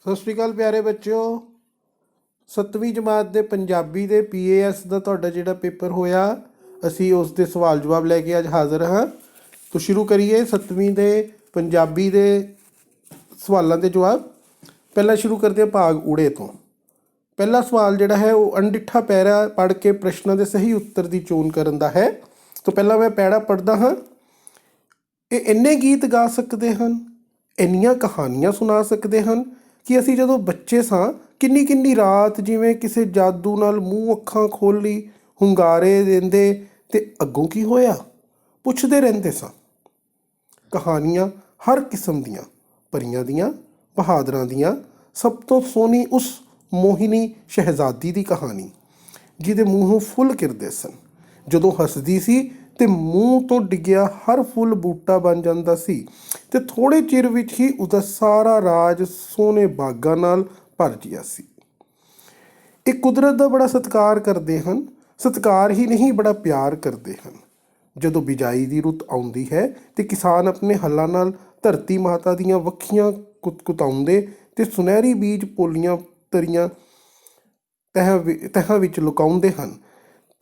ਸਤਿ ਸ਼੍ਰੀ ਅਕਾਲ ਪਿਆਰੇ ਬੱਚਿਓ। 7ਵੀਂ ਜਮਾਤ ਦੇ ਪੰਜਾਬੀ ਦੇ PAS ਦਾ ਤੁਹਾਡਾ ਜਿਹੜਾ ਪੇਪਰ ਹੋਇਆ, ਅਸੀਂ ਉਸ ਦੇ ਸਵਾਲ ਜਵਾਬ ਲੈ ਕੇ ਅੱਜ ਹਾਜ਼ਰ ਹਾਂ। ਤਾਂ ਸ਼ੁਰੂ ਕਰੀਏ 7ਵੀਂ ਦੇ ਪੰਜਾਬੀ ਦੇ ਸਵਾਲਾਂ ਦੇ ਜਵਾਬ। ਪਹਿਲਾਂ ਸ਼ੁਰੂ ਕਰਦੇ ਹਾਂ ਭਾਗ ਊੜੇ ਤੋਂ। ਪਹਿਲਾ ਸਵਾਲ ਜਿਹੜਾ ਹੈ ਉਹ ਅਣਡਿੱਠਾ ਪੈਰਾ ਪੜ੍ਹ ਕੇ ਪ੍ਰਸ਼ਨਾਂ ਦੇ ਸਹੀ ਉੱਤਰ ਦੀ ਚੋਣ ਕਰਨ ਦਾ ਹੈ। ਤਾਂ ਪਹਿਲਾਂ ਮੈਂ ਪੈਰਾ ਪੜ੍ਹਦਾ ਹਾਂ। ਇਹ ਇੰਨੇ ਗੀਤ ਗਾ ਸਕਦੇ ਹਨ, ਇੰਨੀਆਂ ਕਹਾਣੀਆਂ ਸੁਣਾ ਸਕਦੇ ਹਨ ਕਿ ਅਸੀਂ ਜਦੋਂ ਬੱਚੇ ਸਾਂ ਕਿੰਨੀ ਕਿੰਨੀ ਰਾਤ ਜਿਵੇਂ ਕਿਸੇ ਜਾਦੂ ਨਾਲ ਮੂੰਹ ਅੱਖਾਂ ਖੋਲ੍ਹੀ ਹੁੰਗਾਰੇ ਦਿੰਦੇ ਅਤੇ ਅੱਗੋਂ ਕੀ ਹੋਇਆ ਪੁੱਛਦੇ ਰਹਿੰਦੇ ਸਾਂ। ਕਹਾਣੀਆਂ ਹਰ ਕਿਸਮ ਦੀਆਂ, ਪਰੀਆਂ ਦੀਆਂ, ਬਹਾਦਰਾਂ ਦੀਆਂ। ਸਭ ਤੋਂ ਸੋਹਣੀ ਉਸ ਮੋਹਿਨੀ ਸ਼ਹਿਜ਼ਾਦੀ ਦੀ ਕਹਾਣੀ ਜਿਹਦੇ ਮੂੰਹੋਂ ਫੁੱਲ ਖਿੜਦੇ ਸਨ। ਜਦੋਂ ਹੱਸਦੀ ਸੀ ਅਤੇ ਮੂੰਹ ਤੋਂ ਡਿੱਗਿਆ ਹਰ ਫੁੱਲ ਬੂਟਾ ਬਣ ਜਾਂਦਾ ਸੀ ਅਤੇ ਥੋੜ੍ਹੇ ਚਿਰ ਵਿੱਚ ਹੀ ਉਹਦਾ ਸਾਰਾ ਰਾਜ ਸੋਹਣੇ ਬਾਗਾਂ ਨਾਲ ਭਰ ਗਿਆ ਸੀ। ਇਹ ਕੁਦਰਤ ਦਾ ਬੜਾ ਸਤਿਕਾਰ ਕਰਦੇ ਹਨ। ਸਤਿਕਾਰ ਹੀ ਨਹੀਂ, ਬੜਾ ਪਿਆਰ ਕਰਦੇ ਹਨ। ਜਦੋਂ ਬਿਜਾਈ ਦੀ ਰੁੱਤ ਆਉਂਦੀ ਹੈ ਅਤੇ ਕਿਸਾਨ ਆਪਣੇ ਹੱਲਾਂ ਨਾਲ ਧਰਤੀ ਮਾਤਾ ਦੀਆਂ ਵੱਖੀਆਂ ਕੁਤਕੁਤਾਉਂਦੇ ਅਤੇ ਸੁਨਹਿਰੀ ਬੀਜ ਪੋਲੀਆਂ ਤਰੀਆਂ ਤਹਾਂ ਵਿੱਚ ਲੁਕਾਉਂਦੇ ਹਨ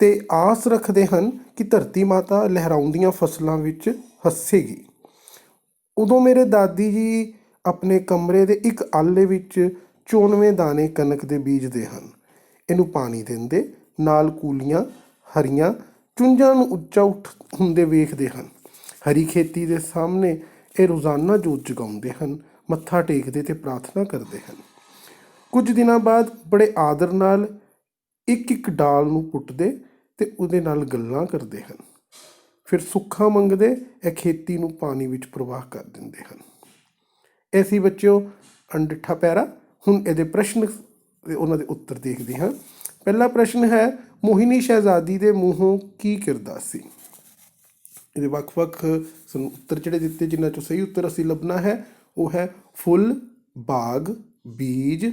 ਅਤੇ ਆਸ ਰੱਖਦੇ ਹਨ ਕਿ ਧਰਤੀ ਮਾਤਾ ਲਹਿਰਾਉਂਦੀਆਂ ਫਸਲਾਂ ਵਿੱਚ ਹੱਸੇਗੀ। ਉਦੋਂ ਮੇਰੇ ਦਾਦੀ ਜੀ ਆਪਣੇ ਕਮਰੇ ਦੇ ਇੱਕ ਆਲੇ ਵਿੱਚ 94 ਦਾਣੇ ਕਣਕ ਦੇ ਬੀਜਦੇ ਹਨ। ਇਹਨੂੰ ਪਾਣੀ ਦਿੰਦੇ, ਨਾਲ ਕੂਲੀਆਂ ਹਰੀਆਂ ਚੁੰਝਾਂ ਨੂੰ ਉੱਚਾ ਹੁੰਦੇ ਵੇਖਦੇ ਹਨ। ਹਰੀ ਖੇਤੀ ਦੇ ਸਾਹਮਣੇ ਇਹ ਰੋਜ਼ਾਨਾ ਜੋਤ ਜਗਾਉਂਦੇ ਹਨ, ਮੱਥਾ ਟੇਕਦੇ ਅਤੇ ਪ੍ਰਾਰਥਨਾ ਕਰਦੇ ਹਨ। ਕੁਝ ਦਿਨਾਂ ਬਾਅਦ ਬੜੇ ਆਦਰ ਨਾਲ ਇੱਕ ਇੱਕ ਡਾਲ ਨੂੰ ਪੁੱਟਦੇ ਅਤੇ ਉਹਦੇ ਨਾਲ ਗੱਲਾਂ ਕਰਦੇ ਹਨ। ਫਿਰ ਸੁੱਖਾਂ ਮੰਗਦੇ ਇਹ ਖੇਤੀ ਨੂੰ ਪਾਣੀ ਵਿੱਚ ਪ੍ਰਵਾਹ ਕਰ ਦਿੰਦੇ ਹਨ। ਇਹ ਸੀ ਬੱਚਿਓ ਅਣਡਿੱਠਾ ਪੈਰਾ। ਹੁਣ ਇਹਦੇ ਪ੍ਰਸ਼ਨ ਅਤੇ ਉਹਨਾਂ ਦੇ ਉੱਤਰ ਦੇਖਦੇ ਹਾਂ। ਪਹਿਲਾ ਪ੍ਰਸ਼ਨ ਹੈ, ਮੋਹਿਨੀ ਸ਼ਹਿਜ਼ਾਦੀ ਦੇ ਮੂੰਹੋਂ ਕੀ ਕਿਰਦਾ ਸੀ। ਇਹਦੇ ਵੱਖ-ਵੱਖ ਸਾਨੂੰ ਉੱਤਰ ਜਿਹੜੇ ਦਿੱਤੇ, ਜਿਨ੍ਹਾਂ 'ਚੋਂ ਸਹੀ ਉੱਤਰ ਅਸੀਂ ਲੱਭਣਾ ਹੈ ਉਹ ਹੈ ਫੁੱਲ, ਬਾਗ, ਬੀਜ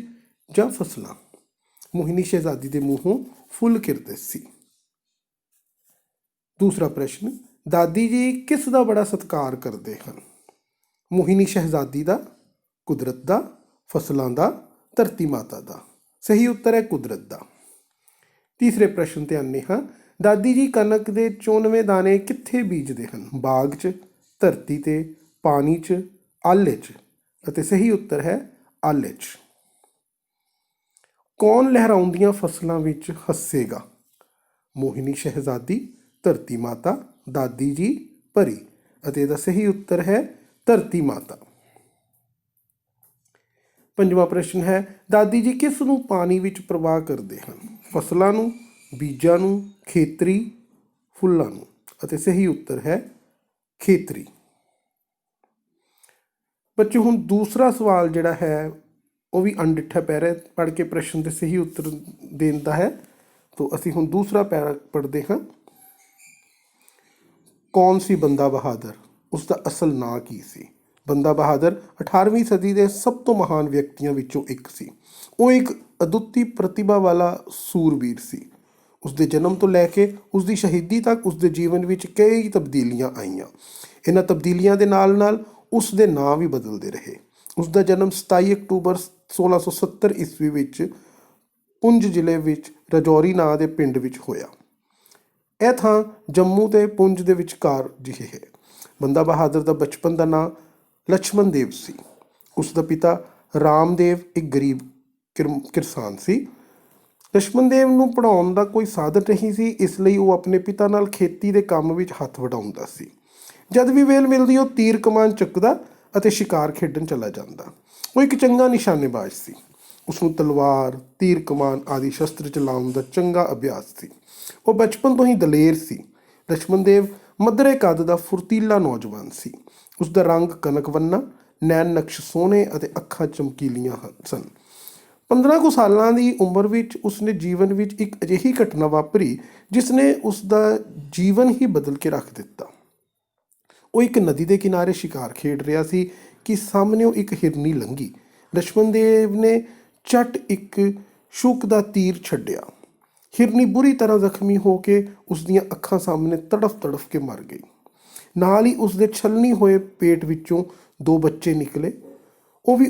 ਜਾਂ ਫਸਲਾਂ। ਮੋਹਿਨੀ ਸ਼ਹਿਜ਼ਾਦੀ ਦੇ ਮੂੰਹੋਂ ਫੁੱਲ ਕਿਰਦੇ ਸੀ। ਦੂਸਰਾ ਪ੍ਰਸ਼ਨ, ਦਾਦੀ ਜੀ ਕਿਸ ਦਾ ਬੜਾ ਸਤਿਕਾਰ ਕਰਦੇ ਹਨ। ਮੋਹਿਨੀ ਸ਼ਹਿਜ਼ਾਦੀ ਦਾ, ਕੁਦਰਤ ਦਾ, ਫਸਲਾਂ ਦਾ, ਧਰਤੀ ਮਾਤਾ ਦਾ। ਸਹੀ ਉੱਤਰ ਹੈ ਕੁਦਰਤ ਦਾ। ਤੀਸਰੇ ਪ੍ਰਸ਼ਨ ਤੇ ਆਉਂਦੇ ਹਾਂ। ਦਾਦੀ ਜੀ ਕਣਕ ਦੇ 94 ਦਾਣੇ ਕਿੱਥੇ ਬੀਜਦੇ ਹਨ। ਬਾਗ 'ਚ, ਧਰਤੀ 'ਤੇ, ਪਾਣੀ 'ਚ, ਆਲੇ 'ਚ। ਅਤੇ ਸਹੀ ਉੱਤਰ ਹੈ ਆਲੇ 'ਚ। ਕੌਣ ਲਹਿਰਾਉਂਦੀਆਂ ਫਸਲਾਂ ਵਿੱਚ ਹੱਸੇਗਾ। ਮੋਹਿਨੀ ਸ਼ਹਿਜ਼ਾਦੀ, ਧਰਤੀ ਮਾਤਾ, ਦਾਦੀ ਜੀ, ਪਰੀ। ਅਤੇ ਇਹਦਾ ਸਹੀ ਉੱਤਰ ਹੈ ਧਰਤੀ ਮਾਤਾ। ਪੰਜਵਾਂ ਪ੍ਰਸ਼ਨ ਹੈ, ਦਾਦੀ ਜੀ ਕਿਸ ਨੂੰ ਪਾਣੀ ਵਿੱਚ ਪ੍ਰਵਾਹ ਕਰਦੇ ਹਨ। ਫਸਲਾਂ ਨੂੰ, ਬੀਜਾਂ ਨੂੰ, ਖੇਤਰੀ, ਫੁੱਲਾਂ ਨੂੰ। ਅਤੇ ਸਹੀ ਉੱਤਰ ਹੈ ਖੇਤਰੀ। ਬੱਚੇ ਹੁਣ ਦੂਸਰਾ ਸਵਾਲ ਜਿਹੜਾ ਹੈ ਉਹ ਵੀ ਅਣਡਿੱਠਾ ਪੈਰਾ ਪੜ੍ਹ ਕੇ ਪ੍ਰਸ਼ਨ ਦੇ ਸਹੀ ਉੱਤਰ ਦੇਣ ਦਾ ਹੈ। ਤਾਂ ਅਸੀਂ ਹੁਣ ਦੂਸਰਾ ਪੈਰਾ ਪੜ੍ਹਦੇ ਹਾਂ। ਕੌਣ ਸੀ ਬੰਦਾ ਬਹਾਦਰ, ਉਸ ਦਾ ਅਸਲ ਨਾਂ ਕੀ ਸੀ। ਬੰਦਾ ਬਹਾਦਰ 18ਵੀਂ ਸਦੀ ਦੇ ਸਭ ਤੋਂ ਮਹਾਨ ਵਿਅਕਤੀਆਂ ਵਿੱਚੋਂ ਇੱਕ ਸੀ। ਉਹ ਇੱਕ ਅਦੁੱਤੀ ਪ੍ਰਤਿਭਾ ਵਾਲਾ ਸੂਰਬੀਰ ਸੀ। ਉਸਦੇ ਜਨਮ ਤੋਂ ਲੈ ਕੇ ਉਸਦੀ ਸ਼ਹੀਦੀ ਤੱਕ ਉਸਦੇ ਜੀਵਨ ਵਿੱਚ ਕਈ ਤਬਦੀਲੀਆਂ ਆਈਆਂ। ਇਹਨਾਂ ਤਬਦੀਲੀਆਂ ਦੇ ਨਾਲ ਨਾਲ ਉਸ ਦੇ ਨਾਂ ਵੀ ਬਦਲਦੇ ਰਹੇ। ਉਸ ਦਾ ਜਨਮ 27 ਅਕਤੂਬਰ 1670 ਈਸਵੀ ਵਿੱਚ ਪੁੰਜ ਜ਼ਿਲ੍ਹੇ ਵਿੱਚ ਰਾਜੌਰੀ ਨਾਂ ਦੇ ਪਿੰਡ ਵਿੱਚ ਹੋਇਆ। ਇਹ ਥਾਂ ਜੰਮੂ ਅਤੇ ਪੁੰਜ ਦੇ ਵਿਚਕਾਰ ਜਿਹੇ ਹੈ। ਬੰਦਾ ਬਹਾਦਰ ਦਾ ਬਚਪਨ ਦਾ ਨਾਂ ਲਛਮਣ ਦੇਵ ਸੀ। ਉਸ ਦਾ ਪਿਤਾ ਰਾਮਦੇਵ ਇੱਕ ਗਰੀਬ ਕਿਰਸਾਨ ਸੀ। ਲਛਮਣ ਦੇਵ ਨੂੰ ਪੜ੍ਹਾਉਣ ਦਾ ਕੋਈ ਸਾਧਨ ਨਹੀਂ ਸੀ, ਇਸ ਲਈ ਉਹ ਆਪਣੇ ਪਿਤਾ ਨਾਲ ਖੇਤੀ ਦੇ ਕੰਮ ਵਿੱਚ ਹੱਥ ਵਟਾਉਂਦਾ ਸੀ। ਜਦ ਵੀ ਵੇਲ ਮਿਲਦੀ ਉਹ ਤੀਰ ਕਮਾਨ ਚੁੱਕਦਾ ਅਤੇ ਸ਼ਿਕਾਰ ਖੇਡਣ ਚਲਾ ਜਾਂਦਾ। ਉਹ ਇੱਕ ਚੰਗਾ ਨਿਸ਼ਾਨੇਬਾਜ਼ ਸੀ। ਉਸਨੂੰ ਤਲਵਾਰ, ਤੀਰ ਕਮਾਨ ਆਦਿ ਸ਼ਸਤਰ ਚਲਾਉਣ ਦਾ ਚੰਗਾ ਅਭਿਆਸ ਸੀ। ਉਹ ਬਚਪਨ ਤੋਂ ਹੀ ਦਲੇਰ ਸੀ। ਲਛਮਣ ਦੇਵ ਮੱਧਰੇ ਕੱਦ ਦਾ ਫੁਰਤੀਲਾ ਨੌਜਵਾਨ ਸੀ। ਉਸ ਦਾ ਰੰਗ ਕਣਕ ਵੰਨਾ, ਨੈਣ ਨਕਸ਼ ਸੋਹਣੇ ਅਤੇ ਅੱਖਾਂ ਚਮਕੀਲੀਆਂ ਸਨ। 15 ਕੁ ਸਾਲਾਂ ਦੀ ਉਮਰ ਵਿੱਚ ਉਸਨੇ ਜੀਵਨ ਵਿੱਚ ਇੱਕ ਅਜਿਹੀ ਘਟਨਾ ਵਾਪਰੀ ਜਿਸ ਨੇ ਉਸ ਦਾ ਜੀਵਨ ਹੀ ਬਦਲ ਕੇ ਰੱਖ ਦਿੱਤਾ। ਉਹ ਇੱਕ ਨਦੀ ਦੇ ਕਿਨਾਰੇ ਸ਼ਿਕਾਰ ਖੇਡ ਰਿਹਾ ਸੀ ਕਿ ਸਾਹਮਣਿਓਂ ਇੱਕ ਹਿਰਨੀ ਲੰਘੀ। ਲਛਮਣ ਦੇਵ ਨੇ ਝੱਟ ਇੱਕ ਸ਼ੁਕ ਦਾ ਤੀਰ ਛੱਡਿਆ। ਹਿਰਨੀ ਬੁਰੀ ਤਰ੍ਹਾਂ ਜ਼ਖਮੀ ਹੋ ਕੇ ਉਸ ਦੀਆਂ ਅੱਖਾਂ ਸਾਹਮਣੇ ਤੜਫ ਤੜਫ ਕੇ ਮਰ ਗਈ। ਨਾਲ ਹੀ ਉਸ ਦੇ ਛਲਣੀ ਹੋਏ ਪੇਟ ਵਿੱਚੋਂ 2 ਬੱਚੇ ਨਿਕਲੇ। ਉਹ ਵੀ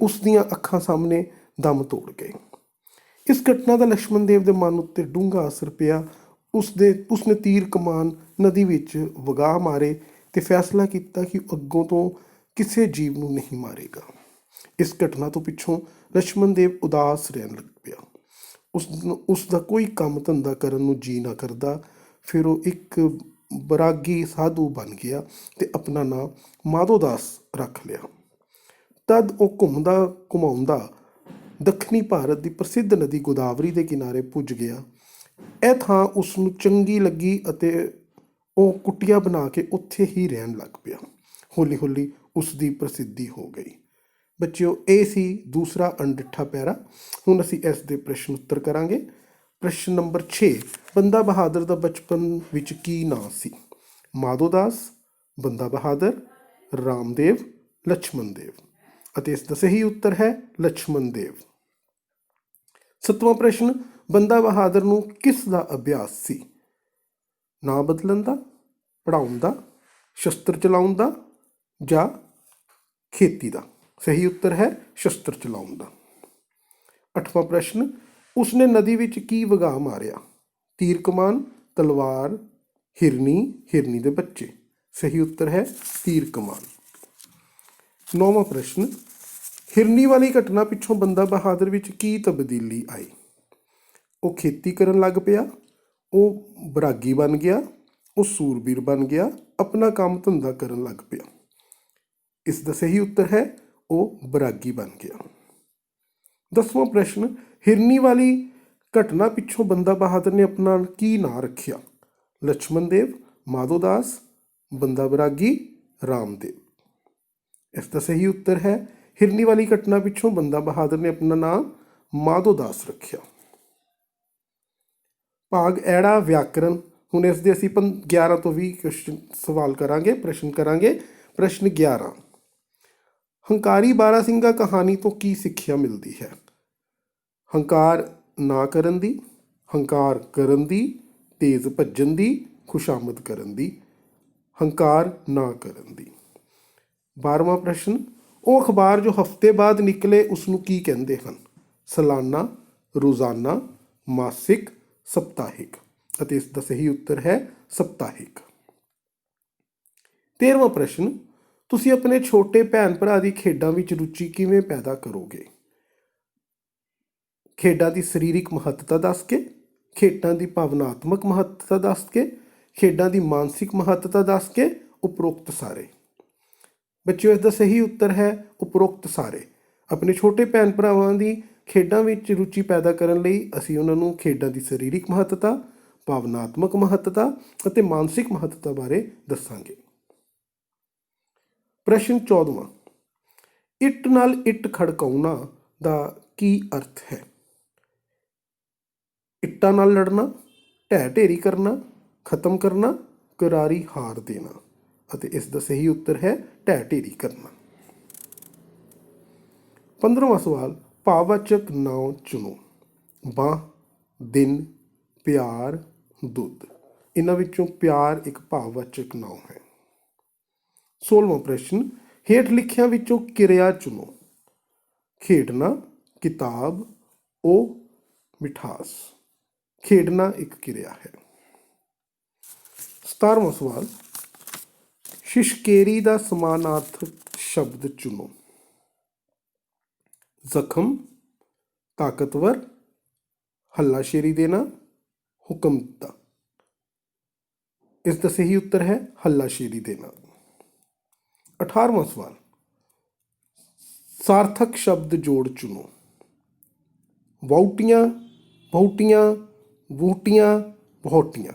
ਉਸ ਦੀਆਂ ਅੱਖਾਂ ਸਾਹਮਣੇ ਦਮ ਤੋੜ ਗਏ। ਇਸ ਘਟਨਾ ਦਾ ਲక్ష్మణ ਦੇਵ ਦੇ ਮਨ ਉੱਤੇ ਡੂੰਘਾ ਅਸਰ ਪਿਆ। ਉਸਨੇ ਤੀਰ ਕਮਾਨ ਨਦੀ ਵਿੱਚ ਵਗਾਹ ਮਾਰੇ ਤੇ ਫੈਸਲਾ ਕੀਤਾ ਕਿ ਅੱਗੋਂ ਤੋਂ ਕਿਸੇ ਜੀਵ ਨੂੰ ਨਹੀਂ ਮਾਰੇਗਾ। ਇਸ ਘਟਨਾ ਤੋਂ ਪਿੱਛੋਂ ਲక్ష్మణ ਦੇਵ ਉਦਾਸ ਰਹਿਣ ਲੱਗ ਪਿਆ। ਉਸ ਦਾ ਕੋਈ ਕੰਮ ਧੰਦਾ ਕਰਨ ਨੂੰ ਜੀ ਨਾ ਕਰਦਾ। ਫਿਰ ਉਹ ਇੱਕ ਬਰਾਗੀ ਸਾਧੂ ਬਣ ਗਿਆ ਤੇ ਆਪਣਾ ਨਾਮ ਮਾਧੋਦਾਸ ਰੱਖ ਲਿਆ। ਤਦ ਉਹ ਘੁੰਮਦਾ ਘੁਮਾਉਂਦਾ ਦੱਖਣੀ ਭਾਰਤ ਦੀ ਪ੍ਰਸਿੱਧ ਨਦੀ ਗੋਦਾਵਰੀ ਦੇ ਕਿਨਾਰੇ ਪੁੱਜ ਗਿਆ। ਇਹ ਥਾਂ ਉਸ ਨੂੰ ਚੰਗੀ ਲੱਗੀ ਅਤੇ ਉਹ ਕੁਟੀਆ ਬਣਾ ਕੇ ਉੱਥੇ ਹੀ ਰਹਿਣ ਲੱਗ ਪਿਆ। ਹੌਲੀ ਹੌਲੀ ਉਸ ਦੀ ਪ੍ਰਸਿੱਧੀ ਹੋ ਗਈ। ਬੱਚਿਓ, ਇਹ ਸੀ ਦੂਸਰਾ ਅਣਡਿੱਠਾ ਪੈਰਾ। ਹੁਣ ਅਸੀਂ ਇਸ ਦੇ ਪ੍ਰਸ਼ਨ ਉੱਤਰ ਕਰਾਂਗੇ। ਪ੍ਰਸ਼ਨ ਨੰਬਰ 6, ਬੰਦਾ ਬਹਾਦਰ ਦਾ ਬਚਪਨ ਵਿੱਚ ਕੀ ਨਾਂ ਸੀ? ਮਾਧੋਦਾਸ, ਬੰਦਾ ਬਹਾਦਰ, ਰਾਮਦੇਵ, ਲక్ష్మణ ਦੇਵ। ਅਤੇ ਇਸ ਦਾ ਸਹੀ ਉੱਤਰ ਹੈ ਲక్ష్మణ ਦੇਵ। 7ਵਾਂ ਪ੍ਰਸ਼ਨ, ਬੰਦਾ ਬਹਾਦਰ ਨੂੰ ਕਿਸ ਦਾ ਅਭਿਆਸ ਸੀ? ਨਾਂ ਬਦਲਣ ਦਾ, ਪੜ੍ਹਾਉਣ ਦਾ, ਸ਼ਸਤਰ ਚਲਾਉਣ ਦਾ ਜਾਂ ਖੇਤੀ ਦਾ? ਸਹੀ ਉੱਤਰ ਹੈ ਸ਼ਸਤਰ ਚਲਾਉਣ ਦਾ। 8ਵਾਂ ਪ੍ਰਸ਼ਨ, ਉਸਨੇ ਨਦੀ ਵਿੱਚ ਕੀ ਵਗਾਹ ਮਾਰਿਆ? ਤੀਰ ਕਮਾਨ, ਤਲਵਾਰ, ਹਿਰਨੀ ਦੇ ਬੱਚੇ। ਸਹੀ ਉੱਤਰ ਹੈ ਤੀਰ ਕਮਾਨ। 9ਵਾਂ ਪ੍ਰਸ਼ਨ, ਹਿਰਨੀ ਵਾਲੀ ਘਟਨਾ ਪਿੱਛੋਂ ਬੰਦਾ ਬਹਾਦਰ ਵਿੱਚ ਕੀ ਤਬਦੀਲੀ ਆਈ? ਉਹ ਖੇਤੀ ਕਰਨ ਲੱਗ ਪਿਆ, ਉਹ ਬਰਾਗੀ ਬਣ ਗਿਆ, ਉਹ ਸੂਰਬੀਰ ਬਣ ਗਿਆ, ਆਪਣਾ ਕੰਮ ਧੰਦਾ ਕਰਨ ਲੱਗ ਪਿਆ। ਇਸ ਦਾ ਸਹੀ ਉੱਤਰ ਹੈ ਉਹ ਬਰਾਗੀ ਬਣ ਗਿਆ। 10ਵਾਂ ਪ੍ਰਸ਼ਨ, ਹਿਰਨੀ ਵਾਲੀ ਘਟਨਾ ਪਿੱਛੋਂ ਬੰਦਾ ਬਹਾਦਰ ਨੇ ਆਪਣਾ ਕੀ ਨਾਂ ਰੱਖਿਆ? ਲక్ష్మణ ਦੇਵ, ਮਾਧੋਦਾਸ, ਬੰਦਾ ਬਰਾਗੀ, ਰਾਮਦੇਵ। ਇਸ ਦਾ ਸਹੀ ਉੱਤਰ ਹੈ ਹਿਰਨੀ ਵਾਲੀ ਘਟਨਾ ਪਿੱਛੋਂ ਬੰਦਾ ਬਹਾਦਰ ਨੇ ਆਪਣਾ ਨਾਮ ਮਾਧੋਦਾਸ ਰੱਖਿਆ। ਭਾਗ ਐੜਾ ਵਿਆਕਰਨ। ਹੁਣ ਇਸ ਦੇ ਅਸੀਂ 11 ਤੋਂ 20 ਕੁਐਸਚਨ ਸਵਾਲ ਕਰਾਂਗੇ, ਪ੍ਰਸ਼ਨ ਕਰਾਂਗੇ। ਪ੍ਰਸ਼ਨ 11, ਹੰਕਾਰੀ ਬਾਰਾਸਿੰਗਾ ਕਹਾਣੀ ਤੋਂ ਕੀ ਸਿੱਖਿਆ ਮਿਲਦੀ ਹੈ? ਹੰਕਾਰ ਨਾ ਕਰਨ ਦੀ, ਹੰਕਾਰ ਕਰਨ ਦੀ, ਤੇਜ਼ ਭੱਜਣ ਦੀ, ਖੁਸ਼ਾਮਦ ਕਰਨ ਦੀ। ਹੰਕਾਰ ਨਾ ਕਰਨ ਦੀ। 12ਵਾਂ ਪ੍ਰਸ਼ਨ, ਉਹ ਅਖਬਾਰ ਜੋ ਹਫ਼ਤੇ ਬਾਅਦ ਨਿਕਲੇ ਉਸ ਨੂੰ ਕੀ ਕਹਿੰਦੇ ਹਨ? ਸਾਲਾਨਾ, ਰੋਜ਼ਾਨਾ, ਮਾਸਿਕ, ਸਪਤਾਹਿਕ। ਅਤੇ ਇਸ ਦਾ ਸਹੀ ਉੱਤਰ ਹੈ ਸਪਤਾਹਿਕ। 13ਵਾਂ ਪ੍ਰਸ਼ਨ, ਤੁਸੀਂ ਆਪਣੇ ਛੋਟੇ ਭੈਣ ਭਰਾ ਦੀ ਖੇਡਾਂ ਵਿੱਚ ਰੁਚੀ ਕਿਵੇਂ ਪੈਦਾ ਕਰੋਗੇ? ਖੇਡਾਂ ਦੀ ਸਰੀਰਕ ਮਹੱਤਤਾ ਦੱਸ ਕੇ, ਖੇਡਾਂ ਦੀ ਭਾਵਨਾਤਮਕ ਮਹੱਤਤਾ ਦੱਸ ਕੇ, ਖੇਡਾਂ ਦੀ ਮਾਨਸਿਕ ਮਹੱਤਤਾ ਦੱਸ ਕੇ, ਉਪਰੋਕਤ ਸਾਰੇ। ਬੱਚਿਓ, ਇਸ ਦਾ ਸਹੀ ਉੱਤਰ ਹੈ ਉਪਰੋਕਤ ਸਾਰੇ। ਆਪਣੇ ਛੋਟੇ ਭੈਣ ਭਰਾਵਾਂ ਦੀ ਖੇਡਾਂ ਵਿੱਚ ਰੁਚੀ ਪੈਦਾ ਕਰਨ ਲਈ ਅਸੀਂ ਉਹਨਾਂ ਨੂੰ ਖੇਡਾਂ ਦੀ ਸਰੀਰਕ ਮਹੱਤਤਾ, ਭਾਵਨਾਤਮਕ ਮਹੱਤਤਾ ਅਤੇ ਮਾਨਸਿਕ ਮਹੱਤਤਾ ਬਾਰੇ ਦੱਸਾਂਗੇ। ਪ੍ਰਸ਼ਨ 14ਵਾਂ, ਇੱਟ ਨਾਲ ਇੱਟ ਖੜਕਾਉਣਾ ਦਾ ਕੀ ਅਰਥ ਹੈ? ਇੱਟਾਂ ਨਾਲ ਲੜਨਾ, ਢਹਿ ਢੇਰੀ ਕਰਨਾ, ਖਤਮ ਕਰਨਾ, ਕਰਾਰੀ ਹਾਰ ਦੇਣਾ। ਅਤੇ ਇਸ ਦਾ ਸਹੀ ਉੱਤਰ ਹੈ ਢਹਿ ਢੇਰੀ ਕਰਨਾ। 15ਵਾਂ ਸਵਾਲ, ਭਾਵਵਾਚਕ ਨਾਂਵ ਚੁਣੋ। ਬਾਂਹ, ਦਿਨ, ਪਿਆਰ, ਦੁੱਧ। ਇਹਨਾਂ ਵਿੱਚੋਂ ਪਿਆਰ ਇੱਕ ਭਾਵਵਾਚਕ ਨਾਂਵ ਹੈ। 16ਵਾਂ ਪ੍ਰਸ਼ਨ, ਹੇਠ ਲਿਖਿਆਂ ਵਿੱਚੋਂ ਕਿਰਿਆ ਚੁਣੋ। ਖੇਡਣਾ, ਕਿਤਾਬ, ਉਹ, ਮਿਠਾਸ। ਖੇਡਣਾ ਇੱਕ ਕਿਰਿਆ ਹੈ। 17ਵਾਂ ਸਵਾਲ, ਸ਼ਿਸ਼ਕੇਰੀ ਦਾ ਸਮਾਨਾਰਥਕ ਸ਼ਬਦ ਚੁਣੋ। ਜ਼ਖਮ, ਤਾਕਤਵਰ, ਹੱਲਾਸ਼ੇਰੀ ਦੇਣਾ, ਹੁਕਮ ਦਿੱਤਾ। ਇਸ ਦਾ ਸਹੀ ਉੱਤਰ ਹੈ ਹੱਲਾਸ਼ੇਰੀ ਦੇਣਾ। 18ਵਾਂ ਸਵਾਲ, ਸਾਰਥਕ ਸ਼ਬਦ ਜੋੜ ਚੁਣੋ। ਵਾਹੁਟੀਆਂ, ਬਹੁਟੀਆਂ, ਵਹੁਟੀਆਂ, ਵਹੁਟੀਆਂ।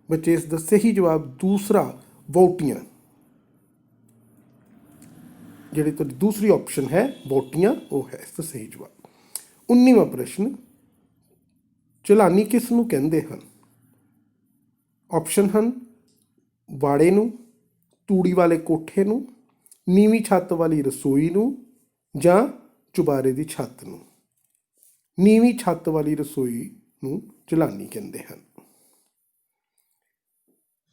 ਬੱਚੇ, ਇਸ ਦਾ ਸਹੀ ਜਵਾਬ ਦੂਸਰਾ ਵਹੁਟੀਆਂ, ਜਿਹੜੀ ਤੁਹਾਡੀ ਦੂਸਰੀ ਆਪਸ਼ਨ ਹੈ ਵਹੁਟੀਆਂ, ਉਹ ਹੈ ਇਸ ਦਾ ਸਹੀ ਜਵਾਬ। 19ਵਾਂ ਪ੍ਰਸ਼ਨ, ਚਲਾਨੀ ਕਿਸ ਨੂੰ ਕਹਿੰਦੇ ਹਨ? ਆਪਸ਼ਨ ਹਨ ਵਾੜੇ ਨੂੰ, ਤੂੜੀ ਵਾਲੇ ਕੋਠੇ ਨੂੰ, ਨੀਵੀਂ ਛੱਤ ਵਾਲੀ ਰਸੋਈ ਨੂੰ ਜਾਂ ਚੁਬਾਰੇ ਦੀ ਛੱਤ ਨੂੰ। ਨੀਵੀਂ ਛੱਤ ਵਾਲੀ ਰਸੋਈ ਨੂੰ ਚਲਾਨੀ ਕਹਿੰਦੇ ਹਨ।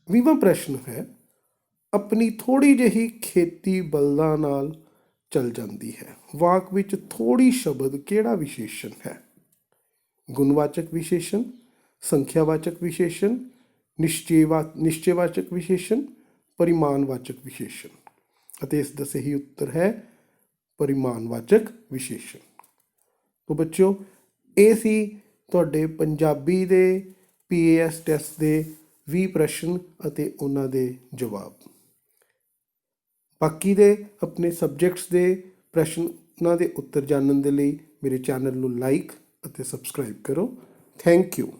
20ਵਾਂ ਪ੍ਰਸ਼ਨ ਹੈ, ਆਪਣੀ ਥੋੜ੍ਹੀ ਜਿਹੀ ਖੇਤੀ ਬਲਦਾਂ ਨਾਲ ਚਲ ਜਾਂਦੀ ਹੈ। ਵਾਕ ਵਿੱਚ ਥੋੜੀ ਸ਼ਬਦ ਕਿਹੜਾ ਵਿਸ਼ੇਸ਼ਣ ਹੈ? ਗੁਣਵਾਚਕ ਵਿਸ਼ੇਸ਼ਣ, ਸੰਖਿਆਵਾਚਕ ਵਿਸ਼ੇਸ਼ਣ, ਨਿਸ਼ਚੈਵਾਚਕ ਵਿਸ਼ੇਸ਼ਣ, ਪਰਿਮਾਣਵਾਚਕ ਵਿਸ਼ੇਸ਼ਣ। ਅਤੇ ਇਸ ਦਾ ਸਹੀ ਉੱਤਰ ਹੈ ਪਰਿਮਾਣਵਾਚਕ ਵਿਸ਼ੇਸ਼ਣ। ਤੋ ਬੱਚਿਓ, ਇਹ ਸੀ ਤੁਹਾਡੇ ਪੰਜਾਬੀ ਦੇ PAS ਟੈਸਟ ਦੇ 20 ਪ੍ਰਸ਼ਨ ਅਤੇ ਉਹਨਾਂ ਦੇ ਜਵਾਬ। ਬਾਕੀ ਦੇ ਆਪਣੇ ਸਬਜੈਕਟਸ ਦੇ ਪ੍ਰਸ਼ਨਾਂ ਦੇ ਉੱਤਰ ਜਾਣਨ ਦੇ ਲਈ ਮੇਰੇ ਚੈਨਲ ਨੂੰ ਲਾਈਕ ਅਤੇ ਸਬਸਕ੍ਰਾਈਬ ਕਰੋ। Thank you.